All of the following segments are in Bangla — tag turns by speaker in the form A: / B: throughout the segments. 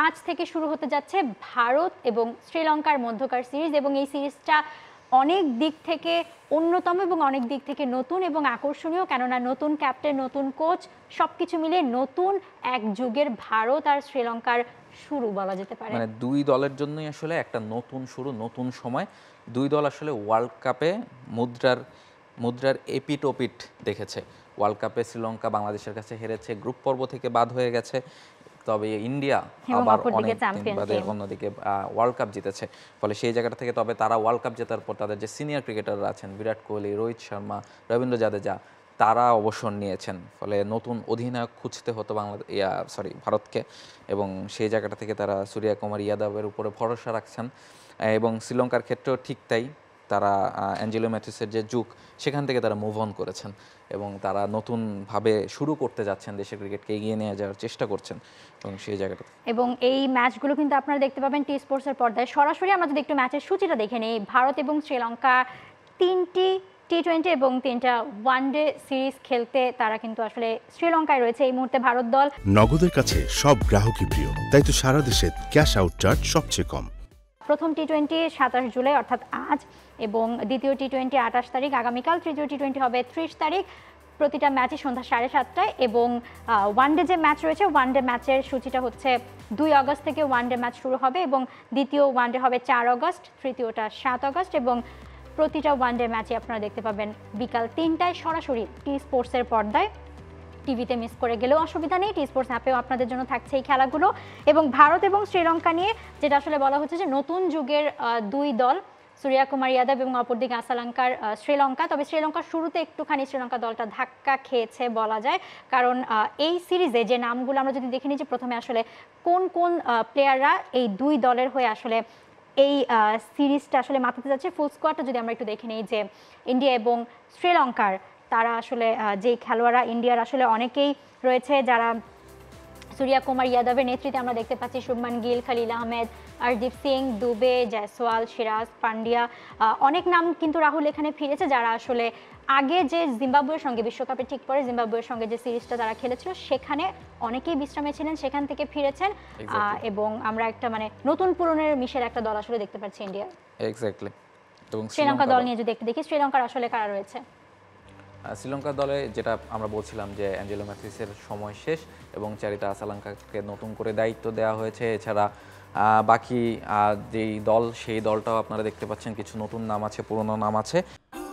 A: আজ থেকে শুরু হতে যাচ্ছে ভারত এবং শ্রীলঙ্কার মধ্যকার সিরিজ, এবং এই সিরিজটা অনেক দিক থেকে অন্যতম এবং অনেক দিক থেকে নতুন এবং আকর্ষণীয়, কেননা নতুন ক্যাপ্টেন, নতুন কোচ, সবকিছু মিলিয়ে নতুন এক যুগের ভারত আর শ্রীলঙ্কার শুরু বলা যেতে পারে।
B: মানে দুই দলের জন্যই আসলে একটা নতুন শুরু, নতুন সময়। দুই দল আসলে ওয়ার্ল্ড কাপে মুদ্রার এপিট ওপিট দেখেছে। ওয়ার্ল্ড কাপে শ্রীলঙ্কা বাংলাদেশের কাছে হেরেছে, গ্রুপ পর্ব থেকে বাদ হয়ে গেছে, তবে ইন্ডিয়া আবার অনেক দিন বাদে অন্যদিকে ওয়ার্ল্ড কাপ জিতেছে। ফলে সেই জায়গাটা থেকে, তবে তারা ওয়ার্ল্ড কাপ জেতার পর তাদের যে সিনিয়র ক্রিকেটাররা আছেন, বিরাট কোহলি, রোহিত শর্মা, রবীন্দ্র জাদেজা, তারা অবসর নিয়েছেন। ফলে নতুন অধিনায়ক খুঁজতে হতো ভারতকে, এবং সেই জায়গাটা থেকে তারা সূর্যকুমার যাদবের উপরে ভরসা রাখছেন। এবং শ্রীলঙ্কার ক্ষেত্রেও ঠিক তাই, তারা অ্যাঞ্জেলো ম্যাথিউসের যে যুগ, সেখান থেকে তারা মুভ অন করেছেন এবং তারা নতুনভাবে শুরু করতে যাচ্ছেন, দেশের ক্রিকেটকে এগিয়ে নিয়ে যাওয়ার চেষ্টা করছেন এবং সেই জায়গাটা।
A: এবং এই ম্যাচগুলো কিন্তু আপনারা দেখতে পাবেন টি স্পোর্টসের পর্দায় সরাসরি। আমরা যদি একটু ম্যাচের সূচিটা দেখে নিই, ভারত এবং শ্রীলঙ্কা 3টি টি-20 এবং 3টা ওয়ানডে সিরিজ খেলতে তারা কিন্তু আসলে শ্রীলঙ্কায় রয়েছে এই মুহূর্তে ভারত দল।
C: নগদের কাছে সব গ্রাহকই প্রিয়, তাই তো সারা দেশে ক্যাশ আউট চার্জ সবচেয়ে কম।
A: প্রথম টি-20 27 জুলাই অর্থাৎ আজ, এবং দ্বিতীয় টি-20 28 তারিখ আগামীকাল, তৃতীয় টি-20 হবে 30 তারিখ। প্রতিটা ম্যাচই সন্ধ্যা 7:30টায়। এবং ওয়ানডে যে ম্যাচ রয়েছে, ওয়ানডে ম্যাচের সূচিটা হচ্ছে 2 আগস্ট থেকে ওয়ানডে ম্যাচ শুরু হবে, এবং দ্বিতীয় ওয়ানডে হবে 4 আগস্ট, তৃতীয়টা 7 আগস্ট, এবং প্রতিটা ওয়ানডে ম্যাচই আপনারা দেখতে পাবেন বিকাল 3টায় সরাসরি টি স্পোর্টসের পর্দায়। টিভিতে মিস করে গেলেও অসুবিধা নেই, টি স্পোর্টস অ্যাপেও আপনাদের জন্য থাকছে এই খেলাগুলো। এবং ভারত এবং শ্রীলঙ্কা নিয়ে যেটা আসলে বলা হচ্ছে যে নতুন যুগের দুই দল, সূর্যকুমার যাদব এবং অপরদিকে আসালাঙ্কার শ্রীলঙ্কা। তবে শ্রীলঙ্কার শুরুতে একটুখানি শ্রীলঙ্কা দলটা ধাক্কা খেয়েছে বলা যায়, কারণ এই সিরিজে যে নামগুলো আমরা যদি দেখে নিই, যে প্রথমে আসলে কোন কোন প্লেয়াররা এই দুই দলের হয়ে আসলে এই সিরিজটা আসলে মাথাতে যাচ্ছে, ফুল স্কোয়াডটা যদি আমরা একটু দেখে নিই, যে ইন্ডিয়া এবং শ্রীলঙ্কার তারা আসলে যেই খেলোয়াড়রা, ইন্ডিয়ার আসলে অনেকেই রয়েছে যারা সূর্যকুমার যাদবের নেতৃত্বে আমরা দেখতে পাচ্ছি শুভমান গিল, খলিল আহমেদ, হরদীপ সিং, দুবে, জয়সওয়াল, সিরাজ, পান্ডিয়া, অনেক নাম কিন্তু রাহুল এখানে ফিরেছে, যারা আসলে আগে যে জিম্বাবুয়ের সঙ্গে বিশ্বকাপে ঠিক পরে জিম্বাবুয়ের সঙ্গে যে সিরিজটা তারা খেলেছিল, সেখানে অনেকেই বিশ্রামে ছিলেন, সেখান থেকে ফিরেছেন। এবং আমরা একটা মানে নতুন পুরনের মিশের একটা দল আসলে দেখতে পাচ্ছি ইন্ডিয়া।
B: এক্স্যাক্টলি। এবং
A: শ্রীলঙ্কা দল নিয়ে যদি একটু দেখি, শ্রীলঙ্কার আসলে কারা রয়েছে?
B: শ্রীলঙ্কা দলে যেটা আমরা বলছিলাম যে অ্যাঞ্জেলো ম্যাথিউসের সময় শেষ এবং চারিতা আসালাঙ্কাকে নতুন করে দায়িত্ব দেওয়া হয়েছে। এছাড়া বাকি যেই দল, সেই দলটাও আপনারা দেখতে পাচ্ছেন, কিছু নতুন নাম আছে, পুরনো নাম আছে।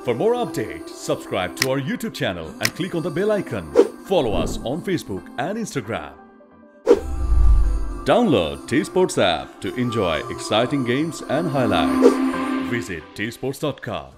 D: For more updates, subscribe to our YouTube channel and click on the bell icon. Follow us on Facebook and Instagram. Download T-Sports app to enjoy exciting games and highlights. Visit tsports.com.